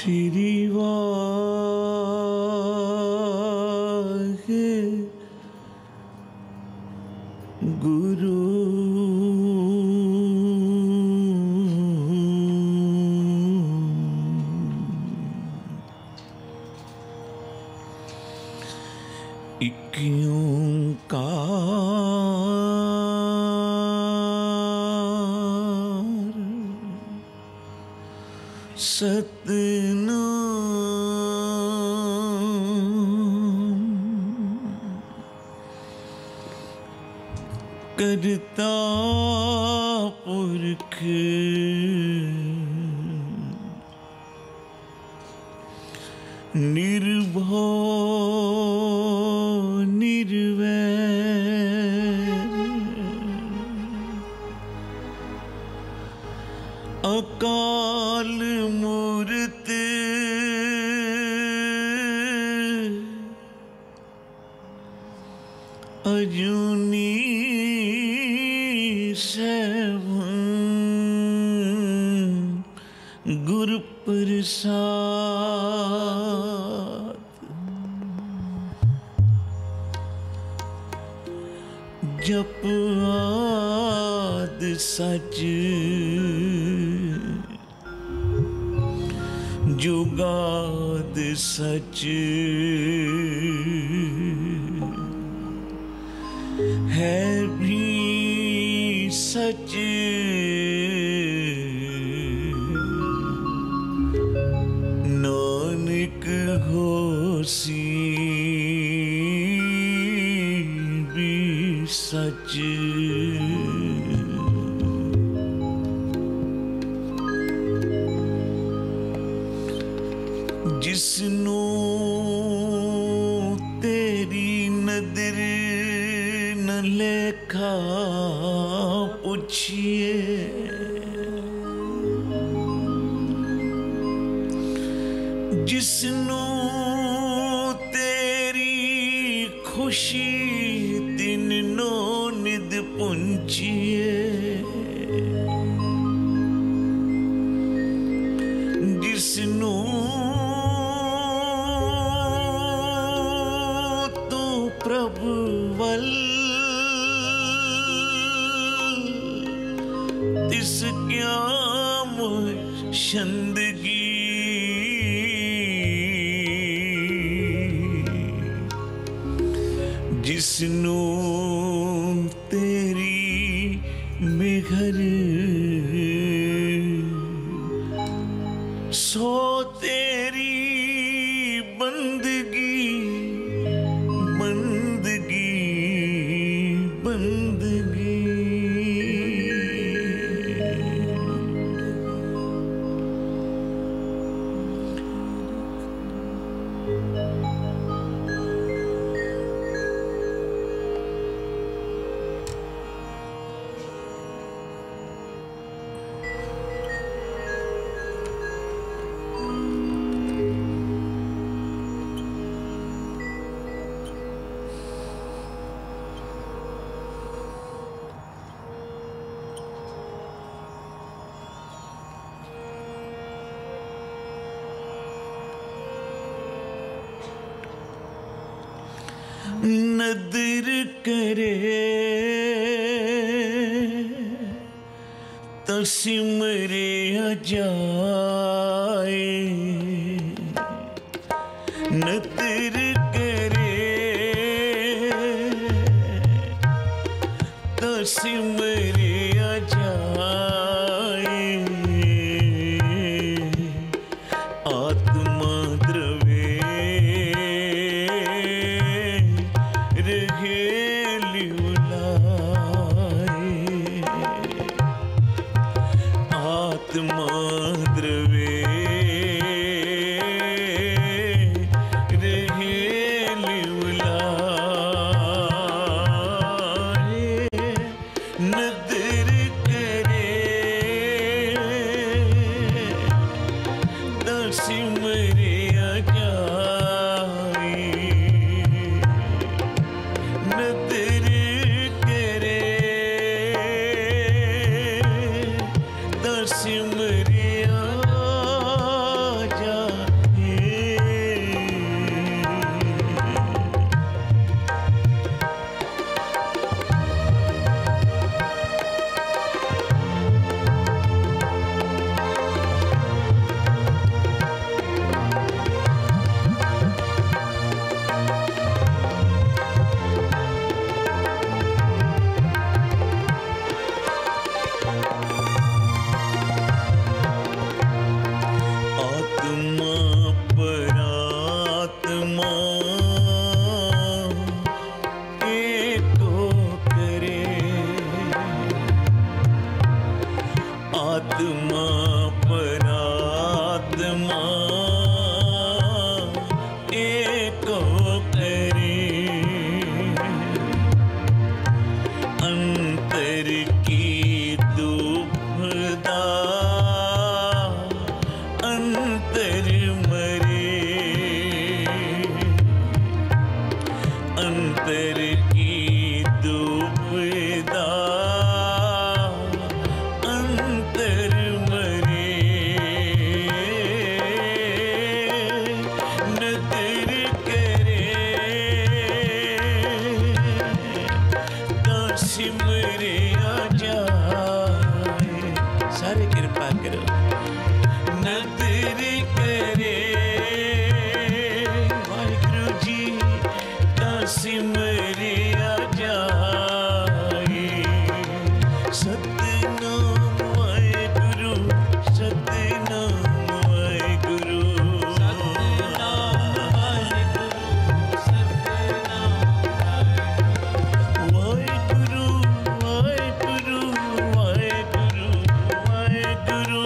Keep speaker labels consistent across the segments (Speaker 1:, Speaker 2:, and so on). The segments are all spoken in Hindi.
Speaker 1: श्री वाहे गुरु एक ओंकार सतनाम करता पुरख निर्भव निर्वैर अकाल मूरत अजूनी सैभं गुर प्रसाद। जप आद सच जुगाद सच है भी सच नानक होसी भी सच। जिसनू तेरी नदर न लेखा पूछिए जिसनू तेरी खुशी दिन नो निद पुंचिए जिसनू तू प्रभु वल तिस क्या शंदगी जिसनू तेरी मेघर सो तेरी बंदगी बंदगी बंदगी। नदर करे तो सिमरे जाए नदर करे तो सिमरे जाए आत्मा द्रवे आत्मा द्रवे अंतर की दुविधा अंतर मरे नतर करे सिमरे आ जाए। सारे कृपा करो नतर करे वाहिगुरु जी ता सिमरे आ जाए। सतनाम वाहिगुरु सतनाम वाहिगुरु सतनाम वाहिगुरु सतनाम वाहिगुरु वाहिगुरु वाहिगुरु वाहिगुरु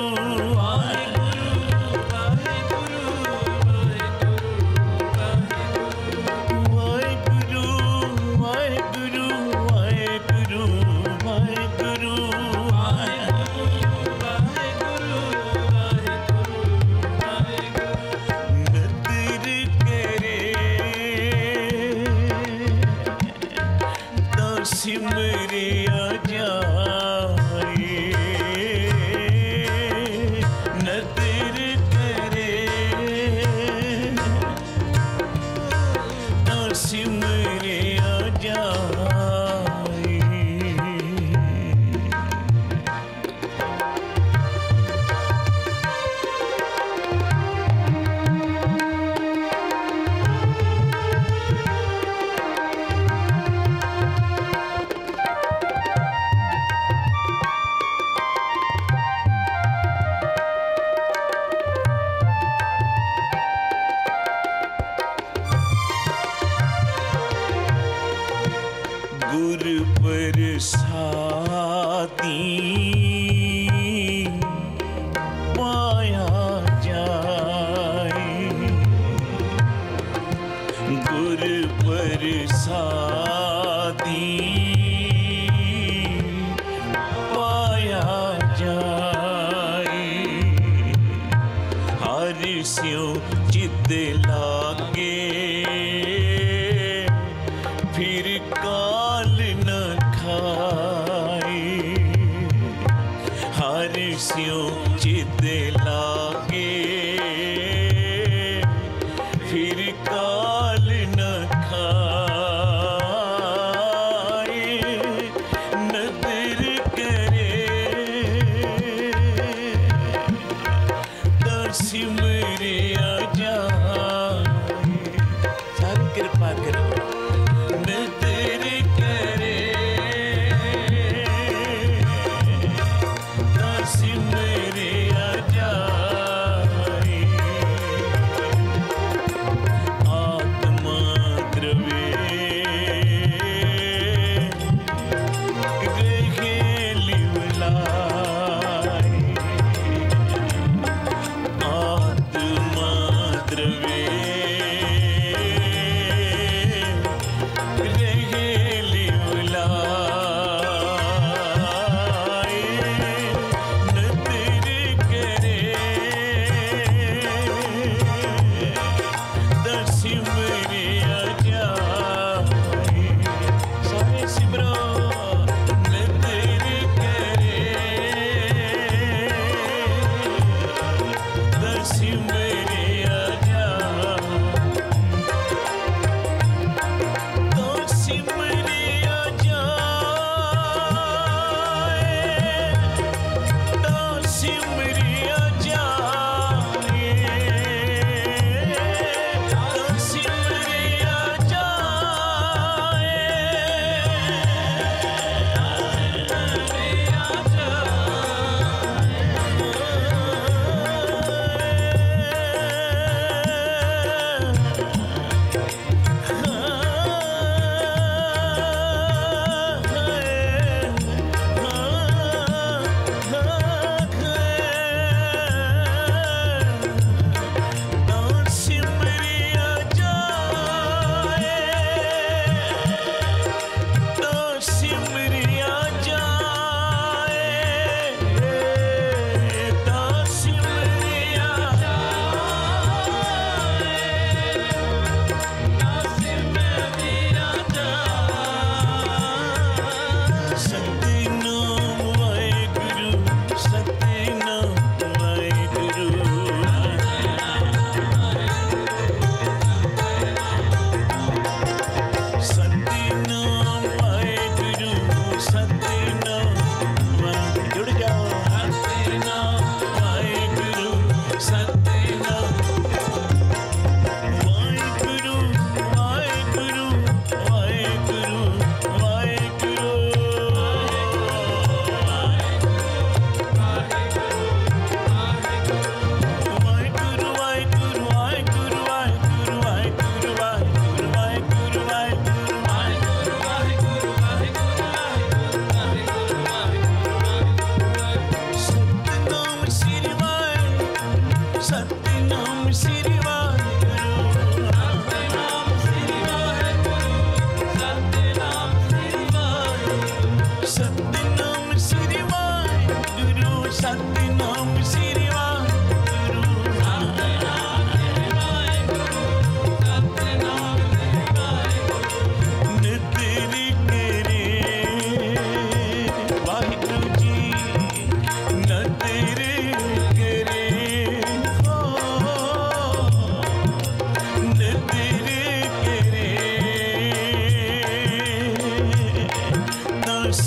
Speaker 1: सिमरे आ जाए। नतर करे सिमरे आ जाए। गुर प्रसादी पाया जाए। गुर प्रसादी पाया जाए। हर स्यों चित लागे फिर काल न खाए। हर स्यों चित लागे फिर काल न खाए। नतर करे सिमरे आ जाए। सारी कृपा करो नतर करे सिमरे आ जाए। आत्मा द्रव्य रहे लिवलाए। आत्मा द्रव्य रहे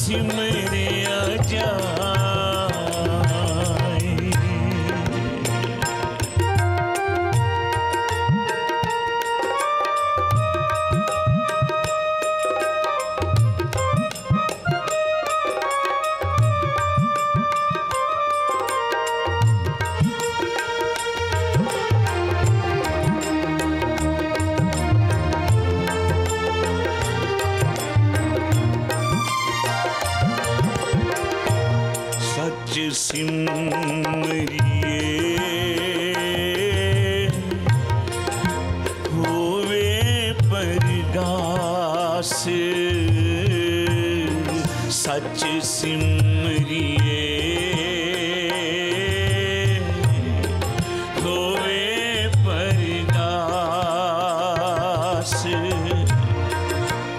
Speaker 1: सिमरिया जाए। सच सिमरिए होवे परगास, सच सिमरिए होवे परगास,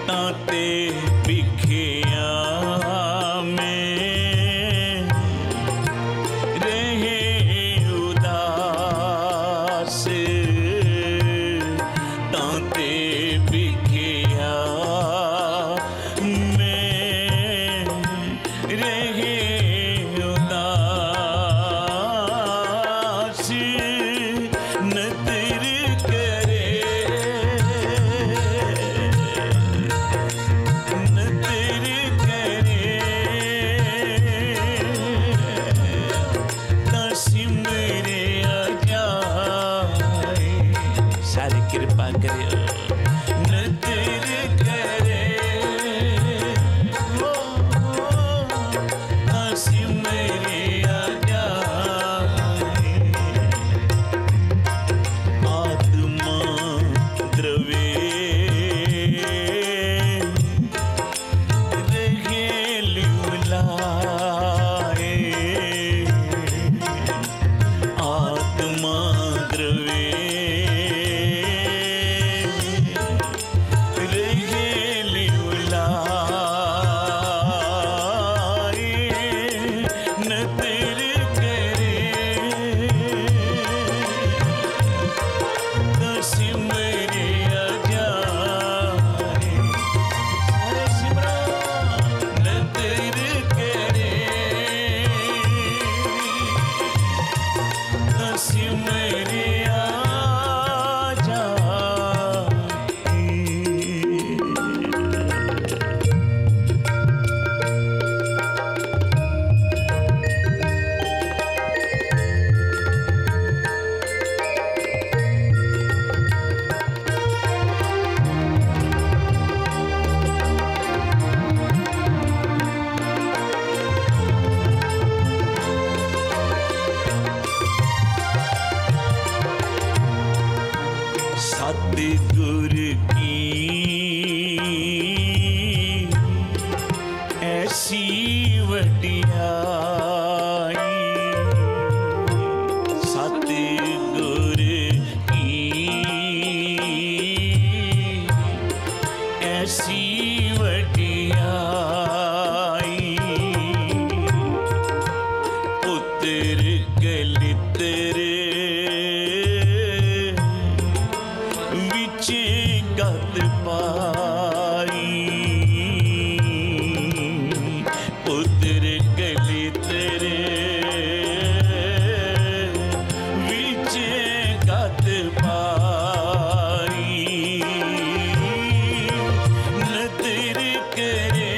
Speaker 1: ताते बिखिया सतगुर की ऐसी वडियाई, सतगुर की ऐसी वडियाई, पुत्र गलितर गत पाई, पुत्र गलितर विच गत पाई, नतर करे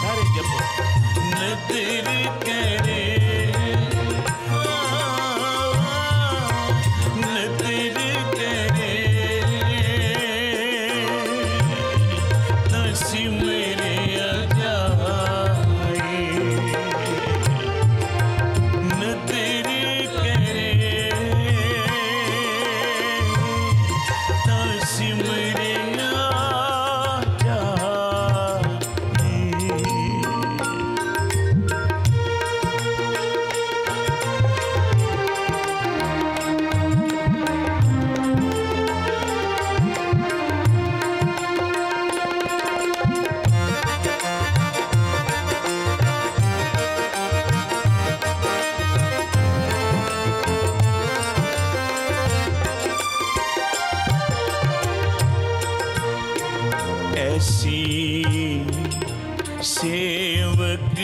Speaker 1: सारे जपो, नतर करे ऐसी सेवक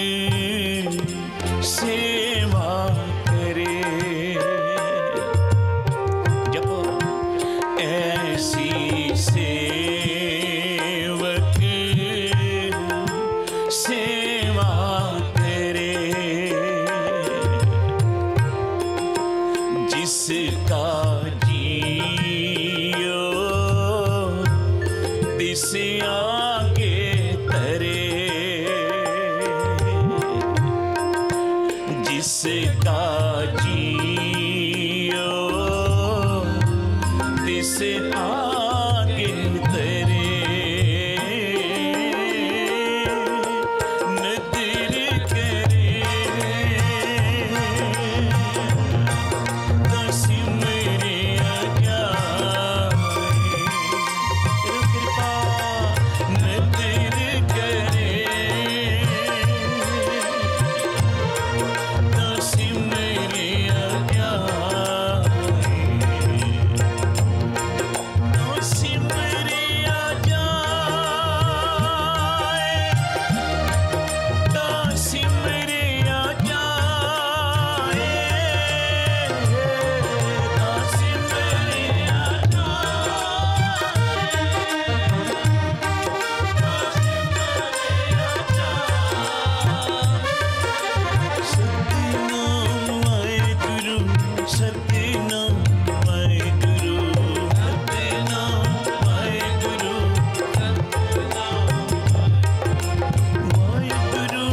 Speaker 1: सेवा करे। जपो ऐसी सेवक सेवा करे, जिसका जियो दिस आगे तरे, जिसका जियो दिस आगे तरे। नदर करे तो सिमरिया जाए, कृपा नदर करे तो सिमरिया जाए, तो सिमरिया जाए, तो सिमरिया जाए, तो सिमरिया सत्यनाम वाहेगुरु, सत्यनाम वाहेगुरु, वाहेगुरु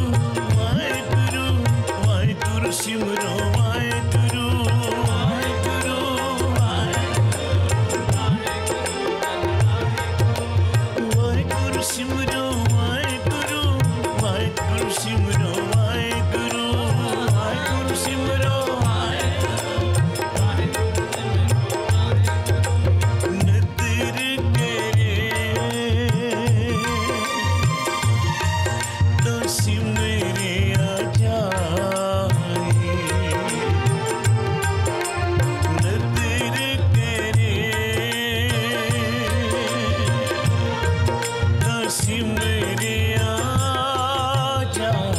Speaker 1: वाहेगुरु वाहेगुरु सिमरो वाहेगुरु, वाहेगुरु वाहेगुरु सिमरो वाहेगुरु, वाहेगुरु सिमरो वाहेगुरु, वाहेगुरु सिमरो नदर करे तो सिमरिया जाए, नदर करे तो सिमरिया जाए।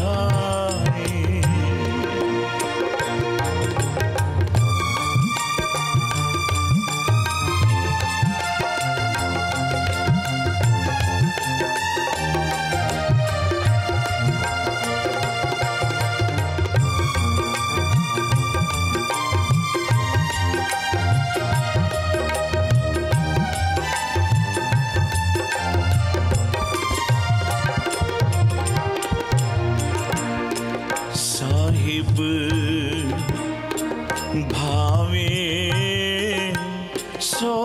Speaker 1: साहिब भावे सो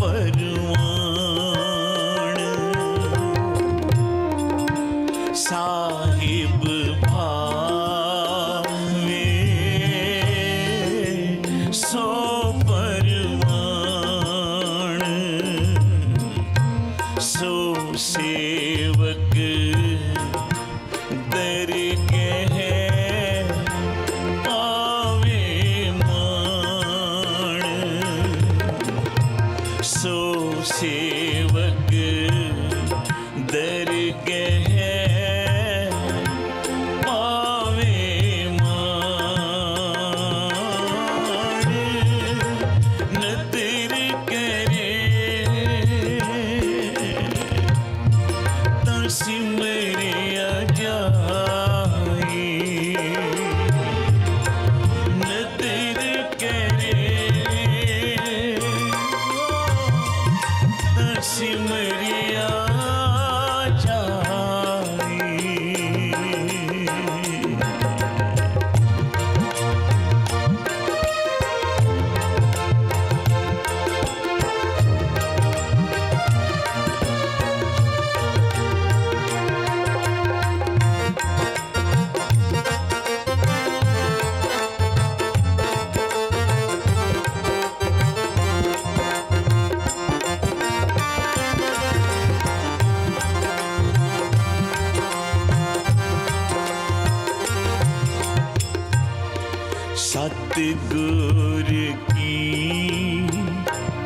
Speaker 1: परवान, साहिब भावे सो परवान, सो सेवक दरगह पावे मान, सो सेवक दरगह पावे मान। नदर करे तो सिमरिया जाए, नदर करे तो सिमरिया जाए। सतगुर की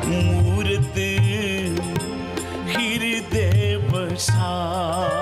Speaker 1: मूरत हृदय बसाए,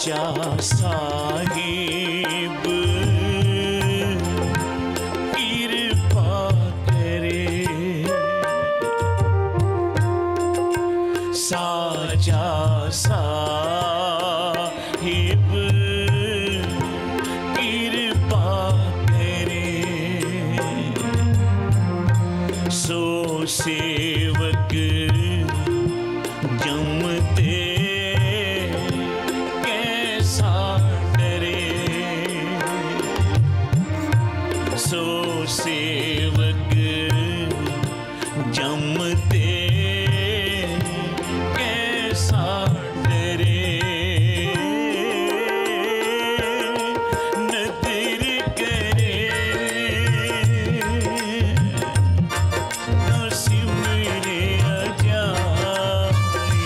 Speaker 1: साचा साहिब कृपा करे, साचा साहिब कृपा करे, सो सेवक जमते कैसा डरे, सो सेवक जमते कैसा डरे, नदर करे सिमरे अजाई,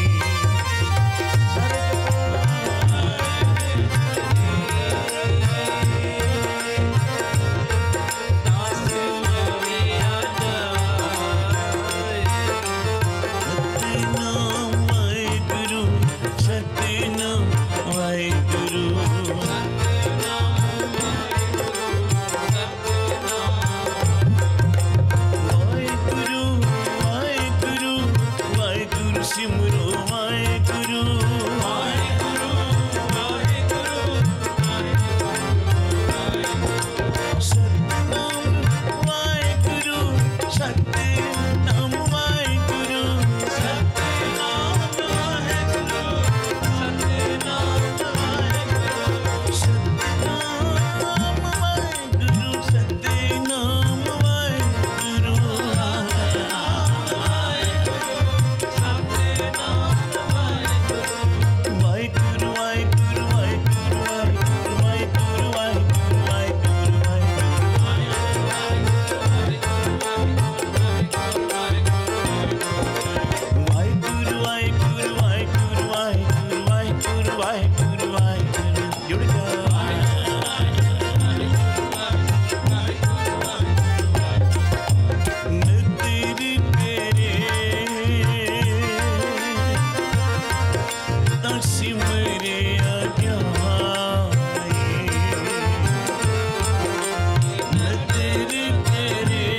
Speaker 1: सतनाम वाहिगुरु, वाहिगुरु वाहिगुरु वाहिगुरु सिमरो वाहिगुरु, वाहिगुरु सतनाम वाहिगुरु, सतनाम वाहिगुरु, सतनाम वाहिगुरु, सतनाम वाहिगुरु, सतनाम वाहिगुरु, वाहिगुरु वाहिगुरु वाहिगुरु वाहिगुरु वाहिगुरु वाहिगुरु वाहिगुरु वाहिगुरु वाहिगुरु वाहिगुरु वाहिगुरु वाहिगुरु वाहिगुरु जुड़ गया, नदर करे तां सिमरे अजाई, नदर करे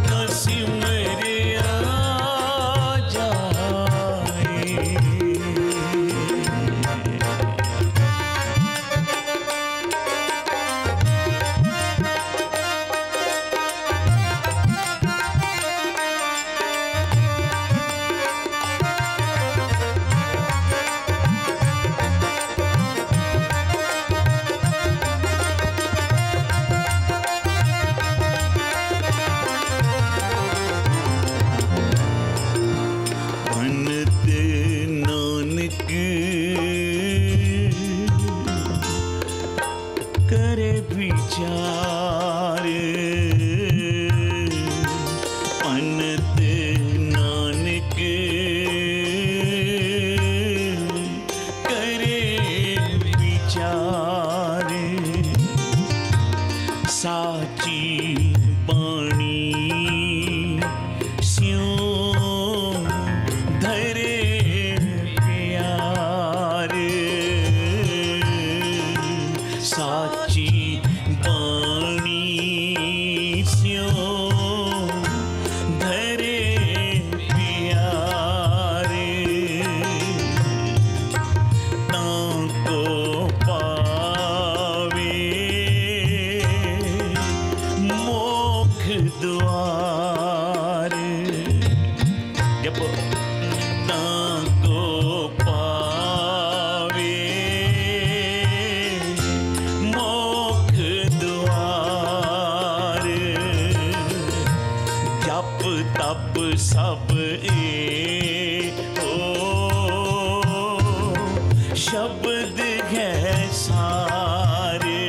Speaker 1: तां सिमरे अजाई। भनत नानक करे विचार, भनत नानक करे विचार, साची बाणी स्यों धरे प्यार, साची बाणी स्यों धरे प्यार, ताको पावे मोक्ष द्वार, जब ताको पावे मोक्ष द्वार, जप तप सब शब्द है सारे,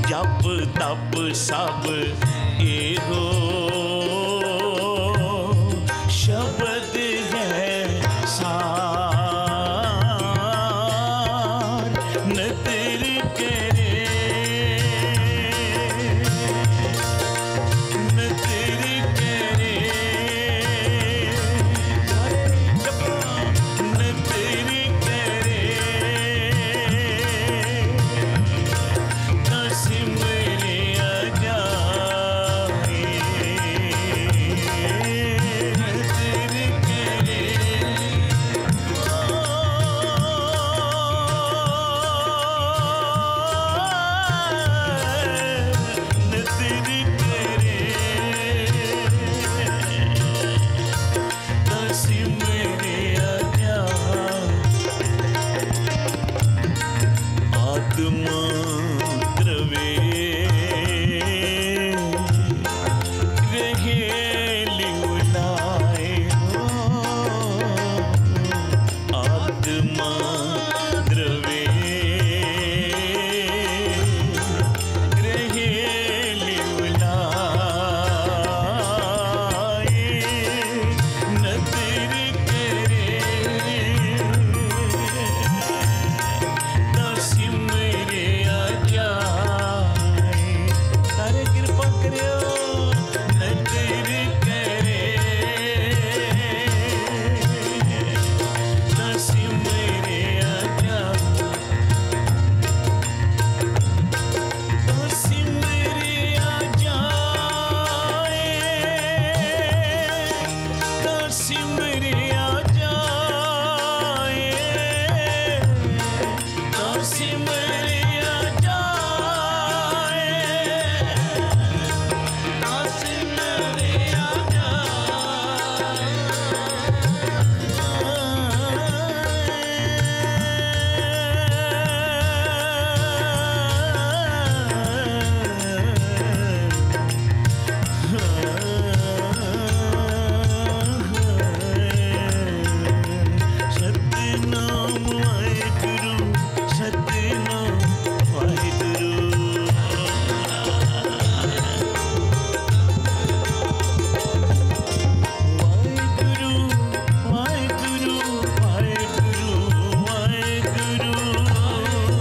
Speaker 1: जप तप सब एहो शब्द है सार, नदर करे नदर करे, जप आत्मा द्रवे रहे लिंगुलाए हो, आत्मा द्रवे रहे लिंगुलाए, नदर करे सिमरे आ जाए। सारे कृपा करियो नदर करे सिमरे आ जाए, सिमरे आ जाए, सिमरे आ जाए, सिमरे आ जाए, सिमरे आ सतनाम वाहेगुरु, सतनाम वाहेगुरु, वाहेगुरु वाहेगुरु वाहेगुरु वाहेगुरु, वाहेगुरु वाहेगुरु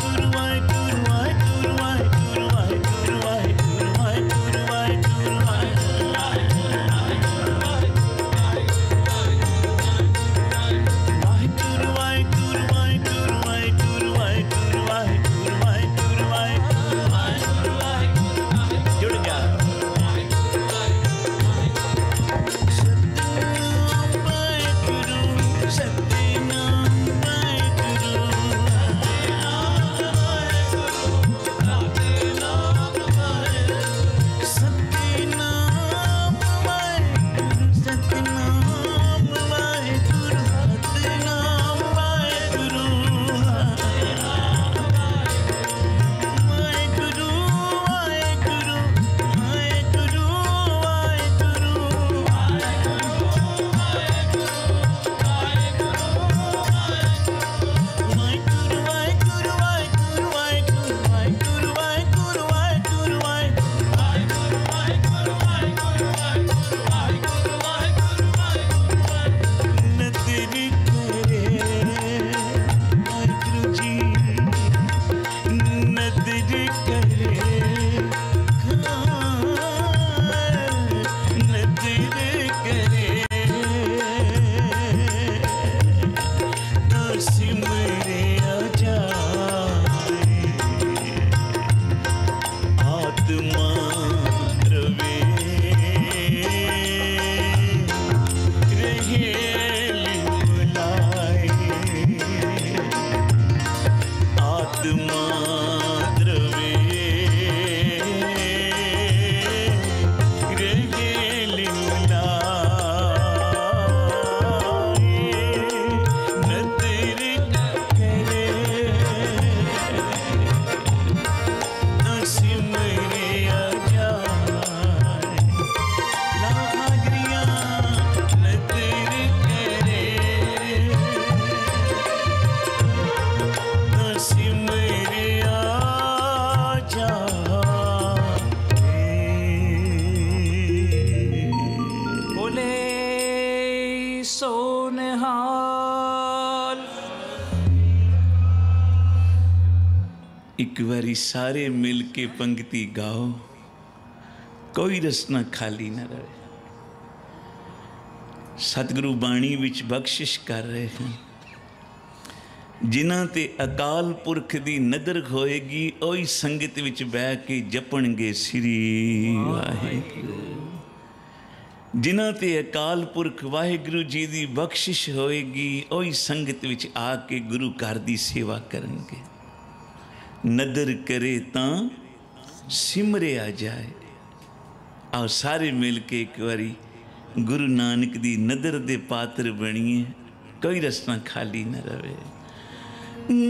Speaker 1: वाहेगुरु वाहेगुरु वाहेगुरु वाहेगुरु वाहेगुरु वाहेगुरु वाहेगुरु वाहेगुरु वाहेगुरु वाहेगुरु वाहेगुरु वाहेगुरु वाहेगुरु वाहेगुरु, जुड़ गया। सतनाम वाहेगुरु, सतनाम वाहेगुरु, सतनाम वाहेगुरु, सतनाम वाहेगुरु, सतनाम वाहेगुरु, वाहेगुरु वाहेगुरु वाहेगुरु सिमरे आ जाए, आत्मा द्रवे रहे लिंगुलाए, आत्मा द्रवे रहे लिंगुलाए, नदर करे सिमरे आ जाए, लाहरिया नदर करे सिमरे आ जाए। बोले सोनहाल। एक बारी सारे मिल के पंक्ति गाओ, कोई रसना खाली न रहे। सतगुरु बाणी विच बख्शिश कर रहे हैं, जिन्हां ते अकाल पुरख दी नदर होएगी, ओही संगत विच बह के जपणगे श्री वाहिगुरू। जिन्हां ते अकाल पुरख वाहिगुरू जी दी बख्शिश होएगी, ओही संगत विच आके गुरु घर दी सेवा करनगे। नदर करे तां सिमरे आ जाए। आओ सारे मिल के एक बारी गुरु नानक दी नदर दे पात्र बणीए, कोई रस्ता खाली न रहे।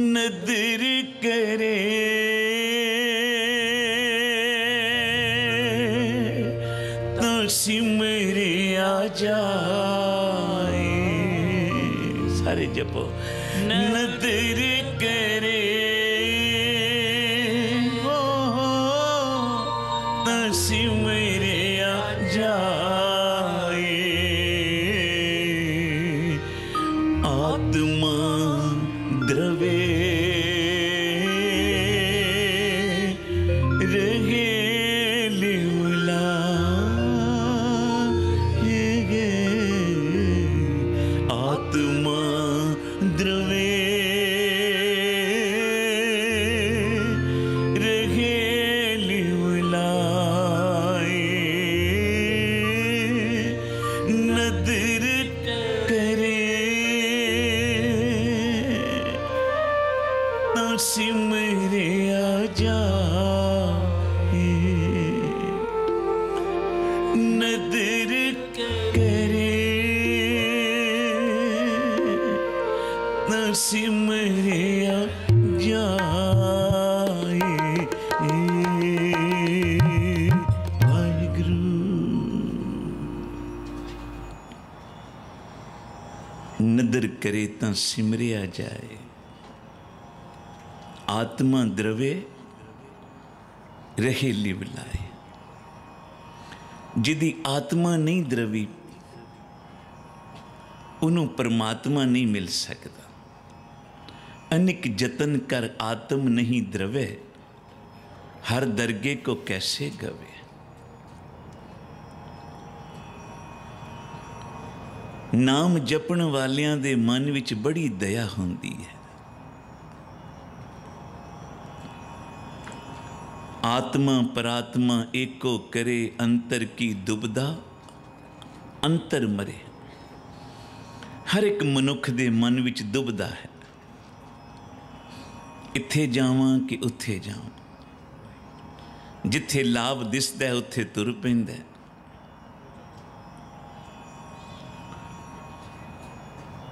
Speaker 1: नदर करे तो सिमरे आ जाए, सारे जपो। नदर करे तो सिमरे आ जाए, आत्मा द्रवे रहे लिवला, आत्मा द्रवे रहे लिवला, नदर करे सिमरे आ जाए, नदर करे सिमरे आ जाए। वाहिगुरू नदर करे तो सिमरे आ जाए, आत्मा द्रवे रहे लिवलाए। जिदी आत्मा नहीं द्रवी उन्होंने परमात्मा नहीं मिल सकता। अनेक जतन कर आत्म नहीं द्रवे, हर दरगे को कैसे गवे। नाम जपण वालियां दे मन विच बड़ी दया होंदी है। आत्मा परात्मा एको करे, अंतर की दुबदा अंतर मरे। हर एक मनुख दे मन विच दुबदा है, इत्थे जावां कि उत्थे जावां, जिथे लाभ दिसदा है उत्थे तुर पैंदा है।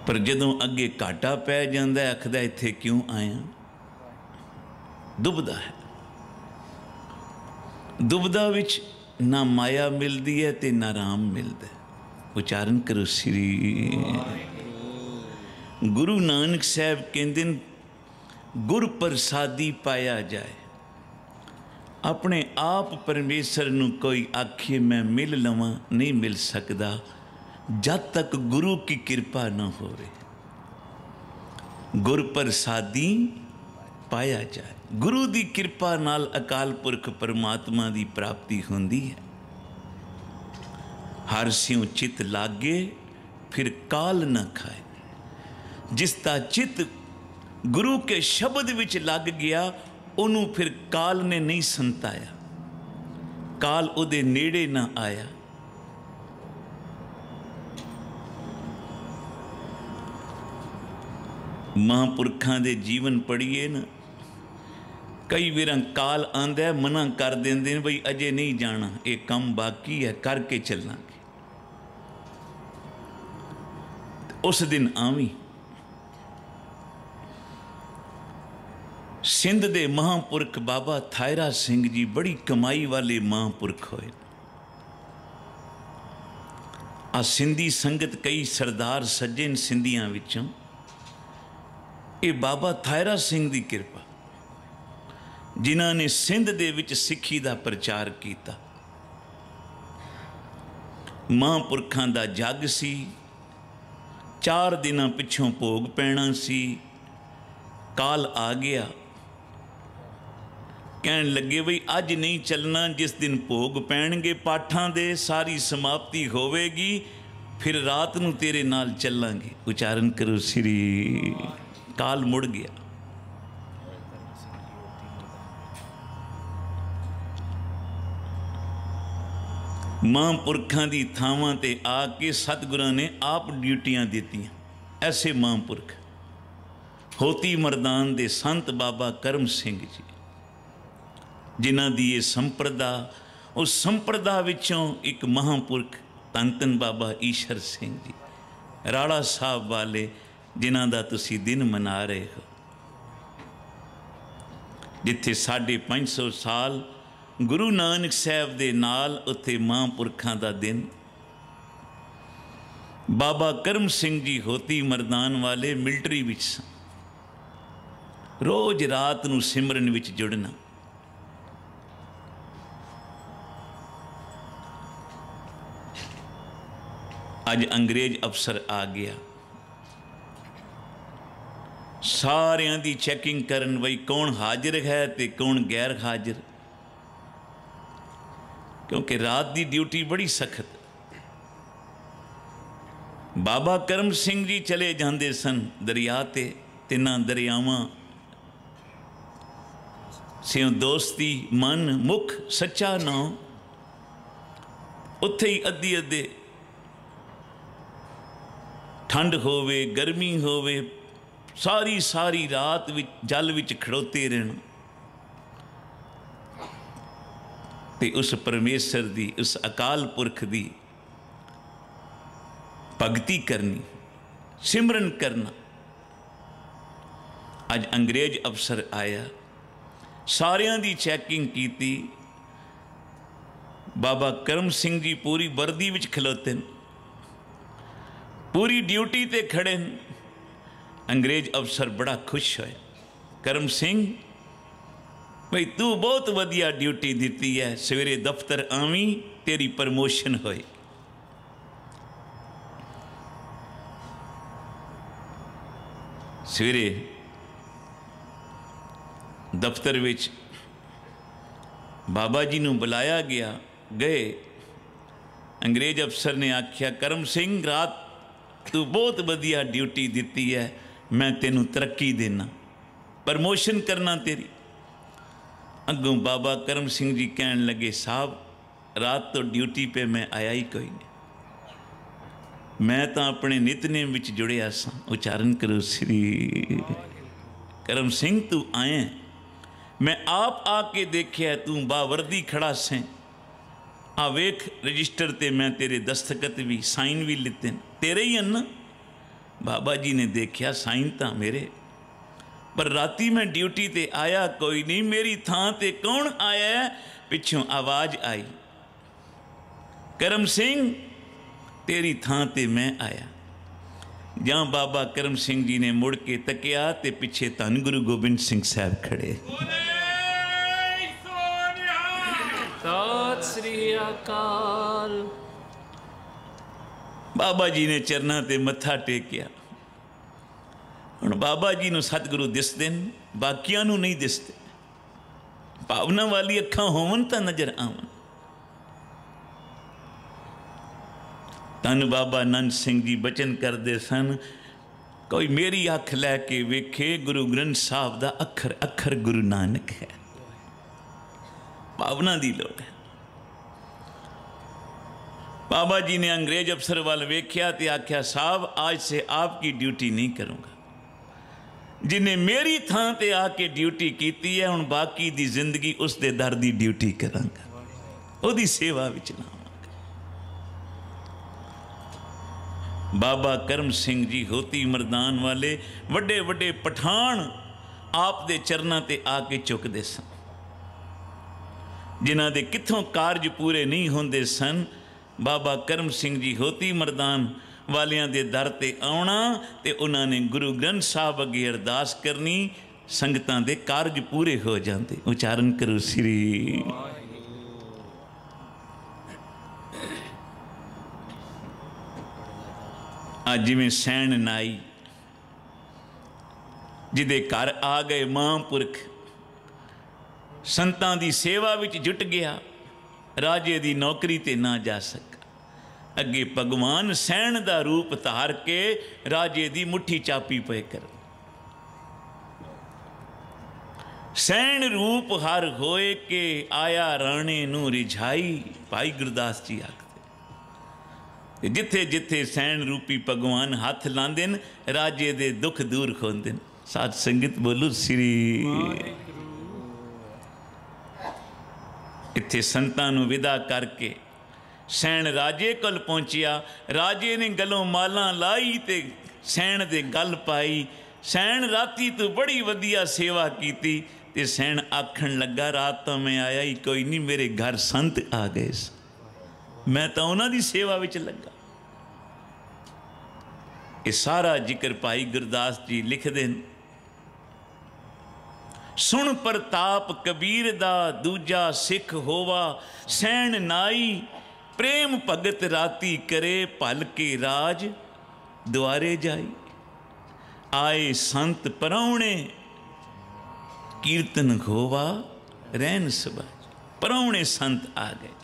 Speaker 1: पर जदों अगे घाटा पै जांदा है आखदा इत्थे क्यों आया। दुबदा है, दुबदा विच ना माया मिलती है ते ना राम मिलता है। उचारण करो श्री गुरु नानक साहब कहते गुर प्रसादी पाया जाए। अपने आप परमेश्वर नूं कोई आखे मैं मिल लवां नहीं मिल सकता जब तक गुरु की कृपा न होवे। गुर प्रसादी पाया जाए, गुरु की कृपा नाल अकाल पुरख परमात्मा की प्राप्ति होंदी है। हर स्यों चित लागे फिर काल न खाए। जिसका चित गुरु के शब्द विच लग गया उन्होंने फिर काल ने नहीं संताया, काल उदे नेड़े ना आया। महापुरखों के जीवन पढ़िए ना, कई बार काल आंदा मना कर देंगे बई अजे नहीं जाना, ये काम बाकी है करके चलांगे। उस दिन आवी सिंध दे महापुरख बाबा थायरा सिंह जी बड़ी कमाई वाले महापुरख होए। आ सिंधी संगत कई सरदार सज्जन सिंधियां विचों ये बाबा थायरा सिंह की कृपा, जिन्हों ने सिंध दे विच सिक्खी का प्रचार किया। महापुरखों का जग सी, 4 दिन पिछों भोग पैना सी। काल आ गया, कहन लगे बई अज नहीं चलना, जिस दिन भोग पैणगे पाठां दे सारी समाप्ति होवेगी, फिर रात नूं तेरे नाल चलांगे। उचारण करो श्री। काल मुड़ गया। महापुरखों की थावां ते आके सतगुरां ने आप ड्यूटियां दित्तियां। ऐसे महापुरख होती मरदान दे संत बाबा करम सिंह जी, जिन्हां दी ये संप्रदा, उस संप्रदा विचों एक महापुरख ਧੰਨ ਧੰਨ ਬਾਬਾ ਈਸ਼ਰ ਸਿੰਘ ਜੀ ਰਾੜਾ ਸਾਹਿਬ ਵਾਲੇ, ਜਿਨ੍ਹਾਂ ਦਾ ਤੁਸੀਂ ਦਿਨ ਮਨਾ ਰਹੇ ਹੋ। ਜਿੱਥੇ 550 ਸਾਲ ਗੁਰੂ ਨਾਨਕ ਸਾਹਿਬ ਦੇ ਨਾਲ, ਉੱਥੇ ਮਹਾਂਪੁਰਖਾਂ ਦਾ ਦਿਨ। ਬਾਬਾ ਕਰਮ ਸਿੰਘ ਜੀ ਹੋਤੀ ਮਰਦਾਨ ਵਾਲੇ ਮਿਲਟਰੀ ਵਿੱਚ ਸਨ। ਰੋਜ਼ ਰਾਤ ਨੂੰ ਸਿਮਰਨ ਵਿੱਚ ਜੁੜਨਾ। ਅੱਜ ਅੰਗਰੇਜ਼ ਅਫਸਰ ਆ ਗਿਆ, ਸਾਰਿਆਂ ਦੀ ਚੈਕਿੰਗ ਕਰਨ, ਬਈ ਕੌਣ ਹਾਜ਼ਰ ਹੈ ਤੇ ਕੌਣ ਗੈਰ ਹਾਜ਼ਰ, ਕਿਉਂਕਿ ਰਾਤ ਦੀ ਡਿਊਟੀ ਬੜੀ ਸਖਤ। ਬਾਬਾ ਕਰਮ ਸਿੰਘ ਜੀ ਚਲੇ ਜਾਂਦੇ ਸਨ ਦਰਿਆ ਤੇ, ਤਿੰਨਾਂ ਦਰਿਆਵਾਂ ਸਿਉ ਦੋਸਤੀ ਮਨ ਮੁਖ ਸੱਚਾ ਨਾਮ। ਉੱਥੇ ਹੀ ਅੱਧੀ ਅੱਧੇ ਠੰਡ ਹੋਵੇ ਗਰਮੀ ਹੋਵੇ, ਸਾਰੀ ਸਾਰੀ ਰਾਤ ਵਿੱਚ ਜਲ ਵਿੱਚ ਖੜੋਤੇ ਰਹਿਣਾ ਤੇ ਉਸ ਪਰਮੇਸ਼ਰ ਦੀ, ਉਸ ਅਕਾਲ ਪੁਰਖ ਦੀ ਭਗਤੀ ਕਰਨੀ, ਸਿਮਰਨ ਕਰਨਾ। ਅੱਜ ਅੰਗਰੇਜ਼ ਅਫਸਰ ਆਇਆ, ਸਾਰਿਆਂ ਦੀ ਚੈਕਿੰਗ ਕੀਤੀ। ਬਾਬਾ ਕਰਮ ਸਿੰਘ ਜੀ ਪੂਰੀ ਵਰਦੀ ਵਿੱਚ ਖਲੋਤੇ, पूरी ड्यूटी ते खड़े। अंग्रेज अफसर बड़ा खुश होया, करम सिंह भाई तू बहुत वधिया ड्यूटी दी है, सवेरे दफ्तर आवी तेरी प्रमोशन होए। सवेरे दफ्तर विच बाबा जी नूं बुलाया गया, गए। अंग्रेज अफसर ने आख्या करम सिंह रात तू बहुत वधिया ड्यूटी दी है, मैं तेनू तरक्की देना, प्रमोशन करना तेरी। अगों बाबा करम सिंह जी कहन लगे, साहब रात तो ड्यूटी पे मैं आया ही कोई नहीं, मैं तो अपने नितनेम विच जुड़िया सा। उच्चारण करो श्री। करम सिंह तू आए, मैं आप आके देखिया तू बावर्दी खड़ा से। आ वेख रजिस्टर ते मैं तेरे दस्तखत भी साइन भी लिते तेरे ही हैं ना। बाबा जी ने देखा साइन तो मेरे, पर राती मैं ड्यूटी ते आया कोई नहीं, मेरी थां ते कौन आया है? पिछों आवाज आई, करम सिंह तेरी थां ते मैं आया। जहाँ बाबा करम सिंह जी ने मुड़ के तकिया ते पिछे धन गुरु गोबिंद सिंह साहब खड़े।
Speaker 2: सत श्री अकाल।
Speaker 1: बाबा जी ने चरना ते मत्था टेकिया। हुण बाबा जी नूं सतगुरु दिसदे ने, बाकियां नूं नहीं दिसदे। भावना वाली अखां होवन तां नज़र आवन। धन बाबा नंद सिंह जी बचन करते सन, कोई मेरी अख लैके वेखे, गुरु ग्रंथ साहब दा अखर अखर गुरु नानक है। भावना दी लोड़ है। बाबा जी ने अंग्रेज अफसर वाल वेख्या ते आख्या, साहब आज से आपकी ड्यूटी नहीं करूँगा। जिन्हें मेरी थां ते आके ड्यूटी कीती है, हुण बाकी दी जिंदगी उस दे दर दी ड्यूटी करांगा, ओदी सेवा विच लावांगा। बाबा करम सिंह जी होती मरदान वाले वड्डे वड्डे पठान आप दे चरनां ते आके चुकदे सन। जिन्हां दे कित्थों कारज पूरे नहीं होंदे सन, बाबा करम सिंह जी होती मरदान वालियां दे दर ते आउणा ते उन्हां ने गुरु ग्रंथ साहब अगे अरदास करनी, संगतां दे कारज पूरे हो जाते। उच्चारण करो श्री। अज जिवें सैन नाई जिदे घर आ गए महापुरख, संतां दी सेवा विच जुट गया, राजे दी नौकरी ते ना जा सका। अगे भगवान सैन दा रूप धार के राजे दी मुट्ठी चापी पे कर। सैन रूप हर होए के आया राणे नू रिझाई, भाई गुरदास जी आखदे। जिथे जिथे सैन रूपी भगवान हाथ लांदे न, राजे दे दुख दूर होंदे न। साध संगत बोलो श्री। इत्थे संतां नू विदा करके सैन राजे कोल पहुंचिया। राजे ने गलों माला लाई ते सैन दे गल पाई। सैन राती तू बड़ी वधिया सेवा कीती। ते सैन आखन लगा रात तो मैं आया ही कोई नहीं, मेरे घर संत आ गए, मैं तो उन्हां दी सेवा विच लगा। ये सारा जिक्र भाई गुरदास जी लिखदे न। सुन प्रताप कबीर दा दूजा सिख होवा, सैन नाई प्रेम भगत राती करे, भल के राज द्वारे जाई। आए संत परौणे कीर्तन होवा, रहन सभा। परौणे संत आ गए।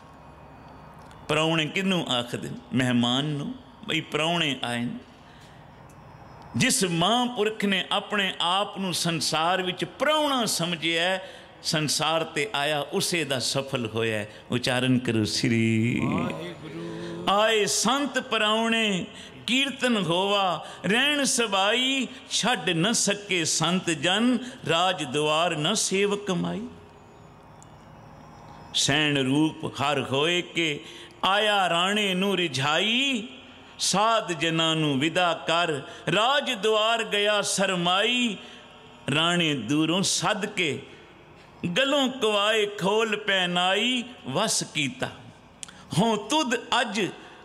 Speaker 1: परौणे किनू आखदे? मेहमान नू। बई परौणे आए न। जिस महापुरख ने अपने आप नू संसार विच प्राहुणा समझिया, संसार ते आया उसे दा सफल होया। उच्चारण करो श्री आए संत प्राहुणे कीर्तन होवा, रहन सबाई। छड़ न सके संत जन, राज द्वार न सेव कमाई। सैन रूप हर होए के, आया राणे नू रिझाई। साध जना नू विदा कर, राज द्वार गया सरमाई। राणे दूरों सद के, गलों कवाए खोल पहनाई। वस कीता हों तुद अज,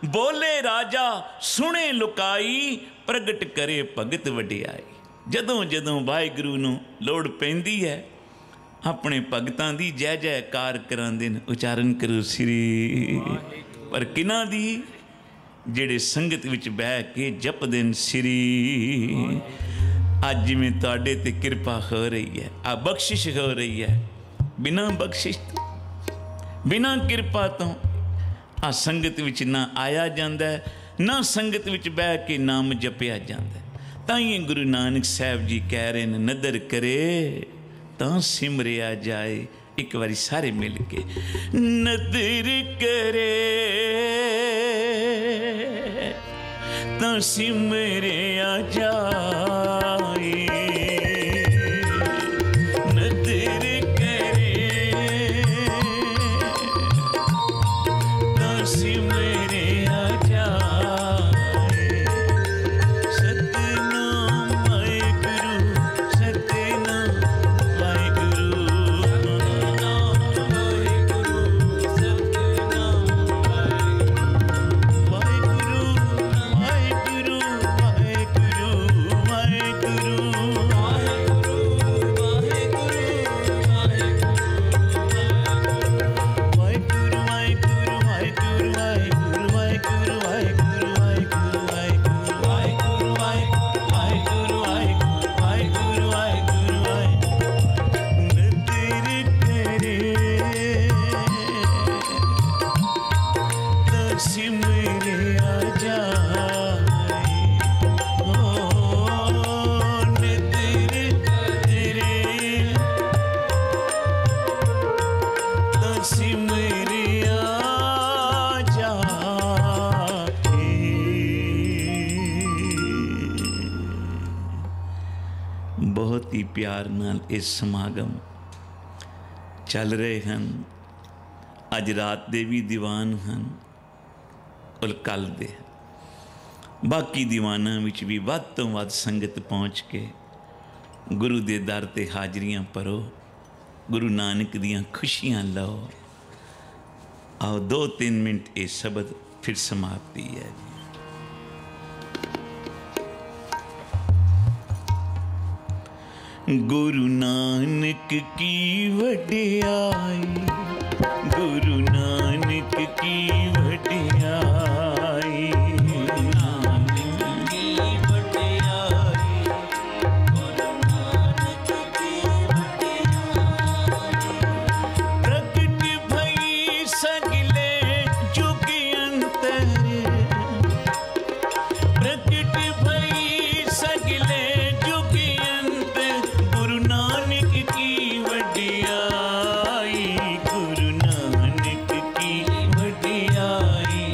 Speaker 1: बोले राजा सुने लुकाई। प्रगट करे भगत वडियाई। जदों जदों वाहिगुरू नू लोड़ पैंदी है, अपने भगतां दी जय जयकार करांदे न। उच्चारण करो श्री। पर किना दी? ਜਿਹੜੇ ਸੰਗਤ ਵਿੱਚ ਬਹਿ ਕੇ ਜਪਦੇ ਨੇ ਸ੍ਰੀ। ਅੱਜ ਜਿਵੇਂ ਤੁਹਾਡੇ ਤੇ ਕਿਰਪਾ ਹੋ ਰਹੀ ਹੈ, ਆ ਬਖਸ਼ਿਸ਼ ਹੋ ਰਹੀ ਹੈ, ਬਿਨਾਂ ਬਖਸ਼ਿਸ਼ ਤੋਂ, ਬਿਨਾਂ ਕਿਰਪਾ ਤੋਂ ਆ ਸੰਗਤ ਵਿੱਚ ਨਾ ਆਇਆ ਜਾਂਦਾ, ਨਾ ਸੰਗਤ ਵਿੱਚ ਬਹਿ ਕੇ ਨਾਮ ਜਪਿਆ ਜਾਂਦਾ। ਤਾਂ ਹੀ ਗੁਰੂ ਨਾਨਕ ਸਾਹਿਬ ਜੀ ਕਹਿ ਰਹੇ ਨੇ, ਨਦਰ ਕਰੇ ਤਾਂ ਸਿਮਰਿਆ ਜਾਏ। एक बारी सारे मिल के नदर करे तो सिमरिया जाए। नदर करे तो सिमरिया जाए। सतनाम वाहिगुरू, सतनाम वाहिगुरू। बहुत ही प्यार नाल इस समागम चल रहे हैं। अज रात दे भी दीवान हैं और कल दे बाकी दीवाना विच भी वध तो वध संगत पहुँच के गुरु दे दर ते हाजरियां भरो, गुरु नानक दियां खुशियां लो। आओ 2-3 मिनट ये शब्द फिर समाप्ति है। गुरु नानक की वडियाई, गुरु नानक की वडियाई। नानक की वडियाई, गुरु नानक की वडियाई। प्रगट भई सगले जुग अंतर, प्रगट भई सगले जुग अंतर। गुरु नानक की वडियाई, गुरु नानक की वडियाई।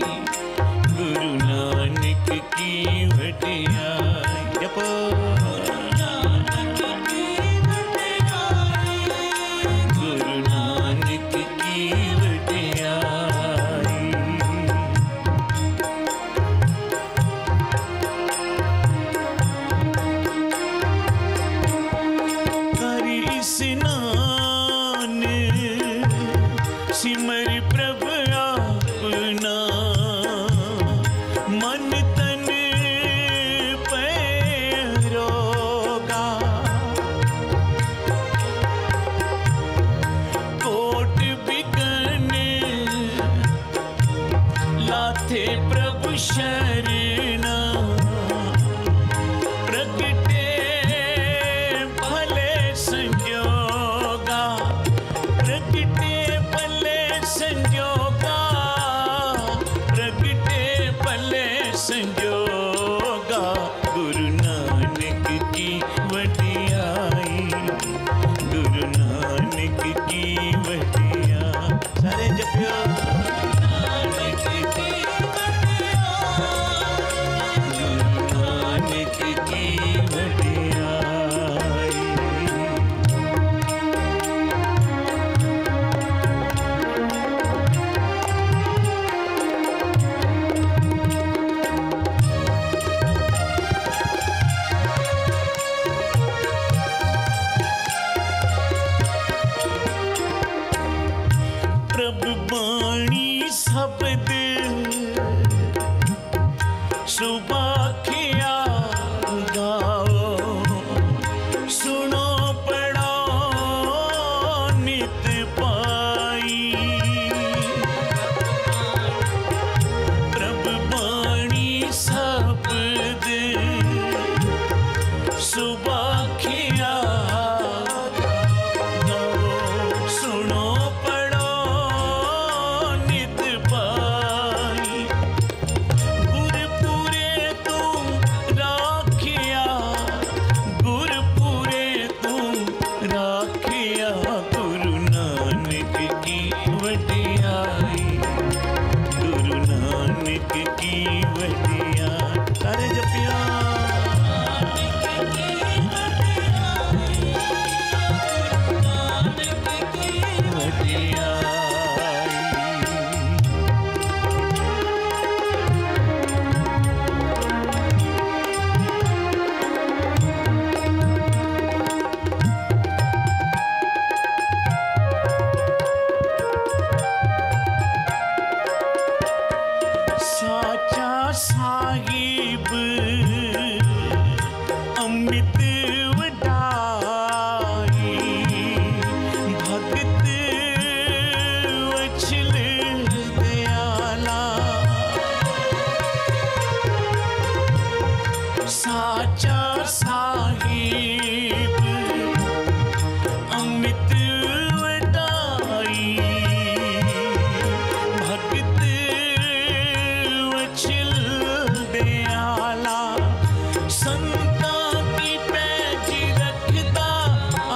Speaker 1: सुबाखिया सुनो पढ़ो नित पाई गुरपुरे तू राखिया गुरपुरे तू राखिया गुरु नानक की वडियाई गुरु नानक की वडियाई सारे जपिया साचा साहिब अमृत वडाई भगत वछल दयाला साचा साहिब अमृत वडाई भगत वछल दयाला संता की पैज रखता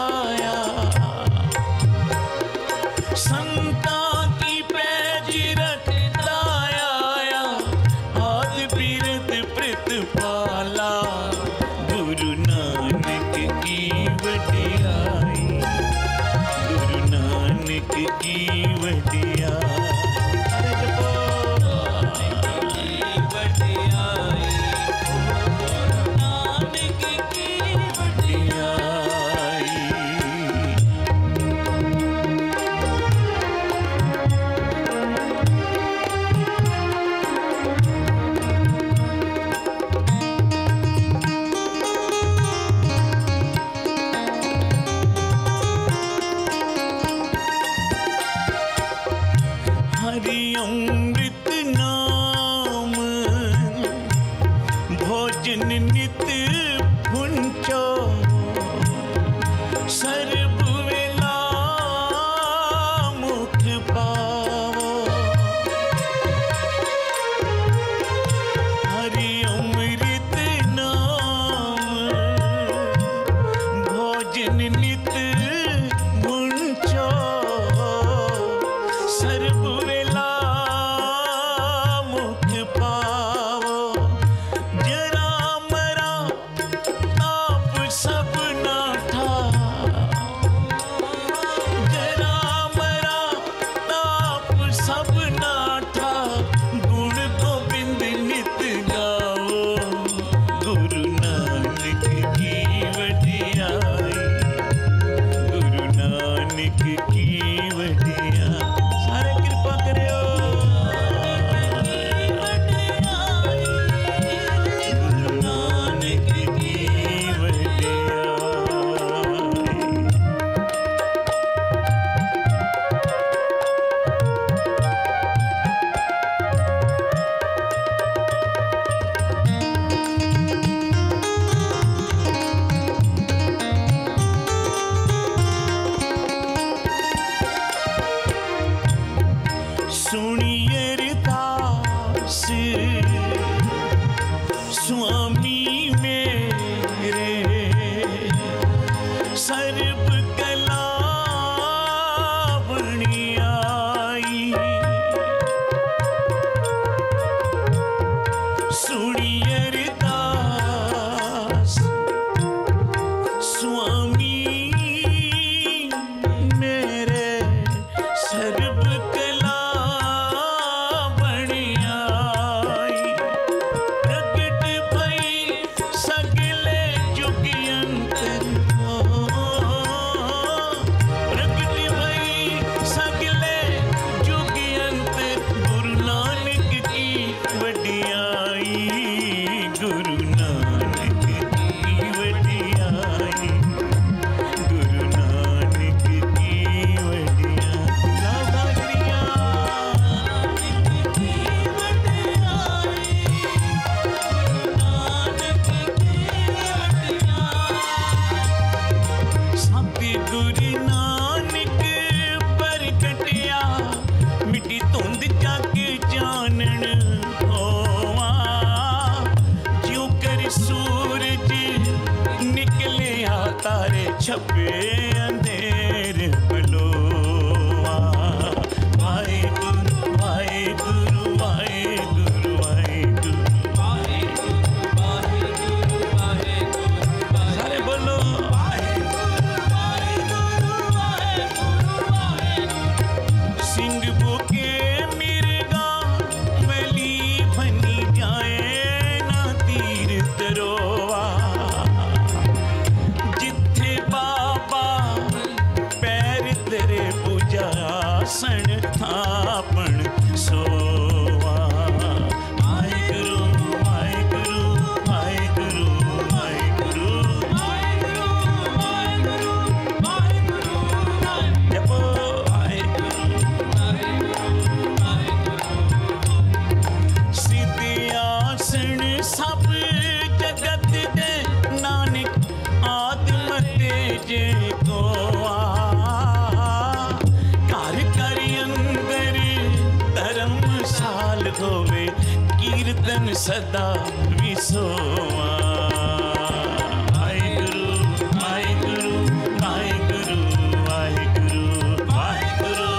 Speaker 1: आया संता की पैज रखता आया आद बिरद प्रतिपाला गुरु नानक की वडियाई गुरु नानक की वडियाई हरि अमृत नाम भोजन नित भुंचो सर्व वेला मुख पावो हरि अमृत नाम भोजन नित भुंचो सर्व वेला मुख पावो जरा मरा ताप सब नाठा जरा मरा ताप सब नाठा गुण गोविंद नित गाओ गुरु नानक की वडियाई तारे छपे अंधेर बलोआ। वाहेगुरु वाहेगुरु वाहेगुरु वाहेगुरु सारे बोलो सिंह बुके मिर्गा मली बनी जाए ना तीर तरोवा। जिथे बाबा पैर तेरे पूजा आसन थापन सोवा। वाहेगुरु वाहेगुरु वाहेगुरु वाहेगुरु जपो सिद्धियासन सब जगत दे नानक आत्म तेज को घर घर अंदर धर्मशाल होवे कीर्तन सदा विसोवा। वाहेगुरु वाहेगुरु वाहेगुरु वाहेगुरु वाहेगुरु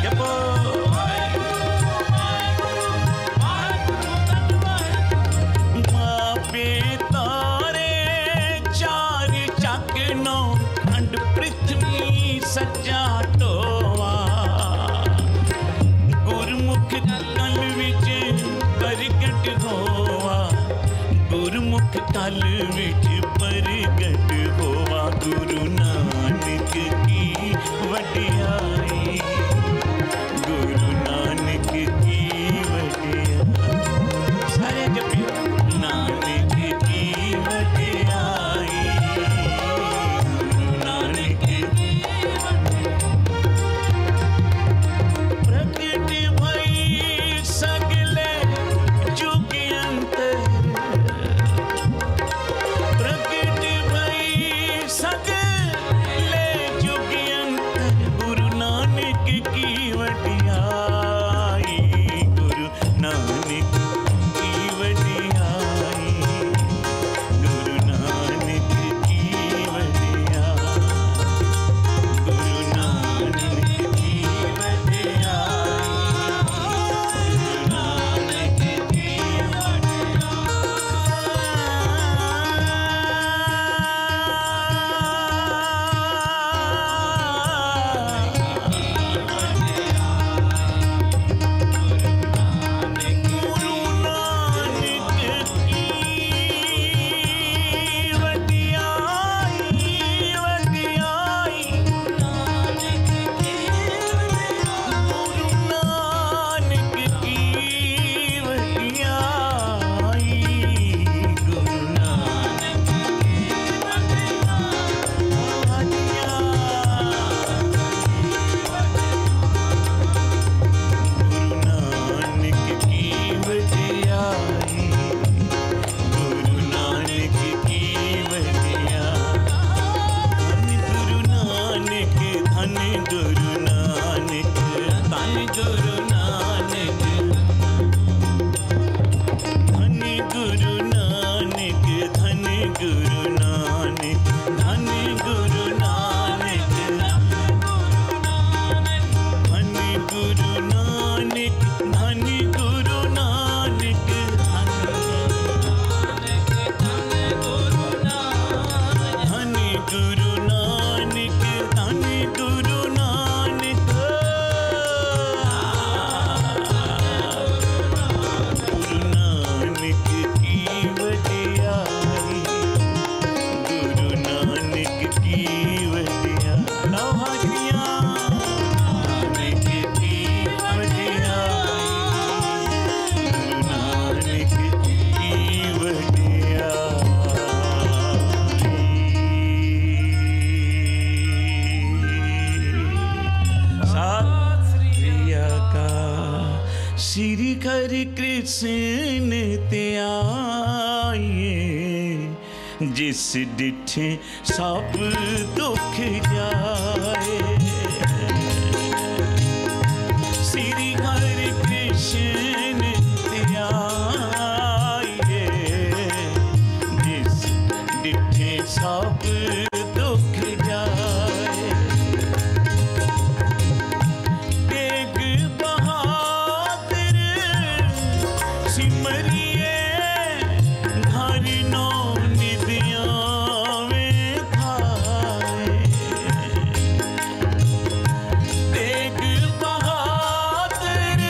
Speaker 1: जपो मापे तारे चार चक नौ खंड पृथ्वी सच्चा टोवा। गुरमुख कल विच प्रगट होवा। गुरमुख कल विच प्रगट होवा। गुरु नानक की वडियाई। गुरु नानक की वडियाई सारे जपियो नानक की वडियाई। गुरु नानक की प्रगट भई सगले जुग अंतर। प्रगट भई सगले जुग अंतर। गुरु नानक की वडियाई। गुरु नानक की वडियाई। गुरु नानक की वडियाई। गुरु नानक की श्री हरि कृष्ण ते आए जिस डिठे सब दुख जाए। श्री हरि कृष्ण ते आए जिस सब दुख जाए। तेग बहादुर सिमरिए घर नो निदियां में खाए। तेग बहादुर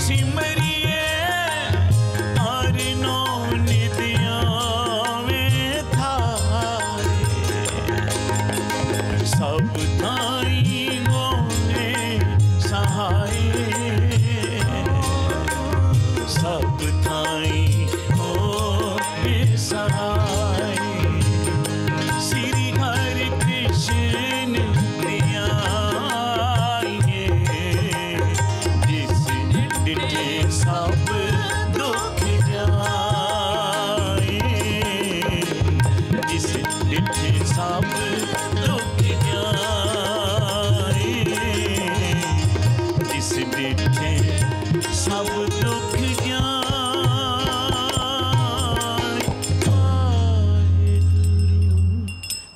Speaker 1: सिमरिए घर नो निदियां में खाए। सब ताई गोने सहाय, सब थाई होके सहाय। श्री हरि कृष्ण न्याय, जिस डिठे सब दुख जाए। जिस डिठे सब दुख जाए। जिस डिठे सब दुख जाए।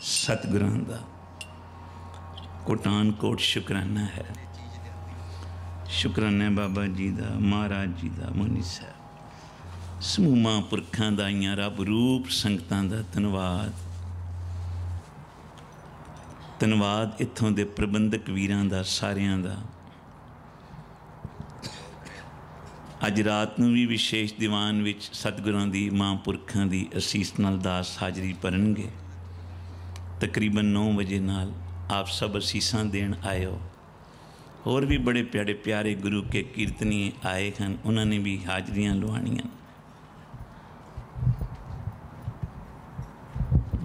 Speaker 1: सतगुरां दा कोटान कोट शुकराना है। शुकराना बाबा जी दा, महाराज जी दा, मुनि साहब समूह महापुरखां दा, इयां रब रूप संगतां दा धन्नवाद। धन्नवाद इत्थों दे प्रबंधक वीरां दा, सारियां दा। अज रात नूं भी विशेष दीवान विच सतगुरां दी, महापुरखां दी असीस नाल दास हाजरी भरनगे। तकरीबन 9 बजे नाल आप सब असीसां देण आए हो। होर भी बड़े प्यारे प्यारे गुरु के कीर्तनी आए हैं, उन्होंने भी हाजरियां लवानियां।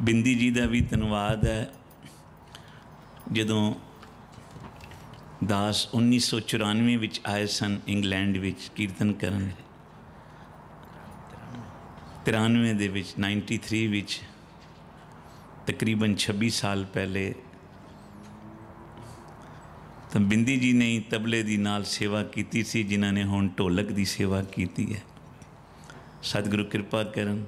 Speaker 1: बिंदी जी का भी धन्यवाद है। जदों दास 1994 विच आए सन इंग्लैंड विच कीर्तन करन, 93 दे विच 93 विच तकरीबन 26 साल पहले तो बिंदी जी ने ही तबले दी नाल सेवा की सी, जिन्होंने हुण ढोलक की सेवा की है। सतगुरु कृपा करन।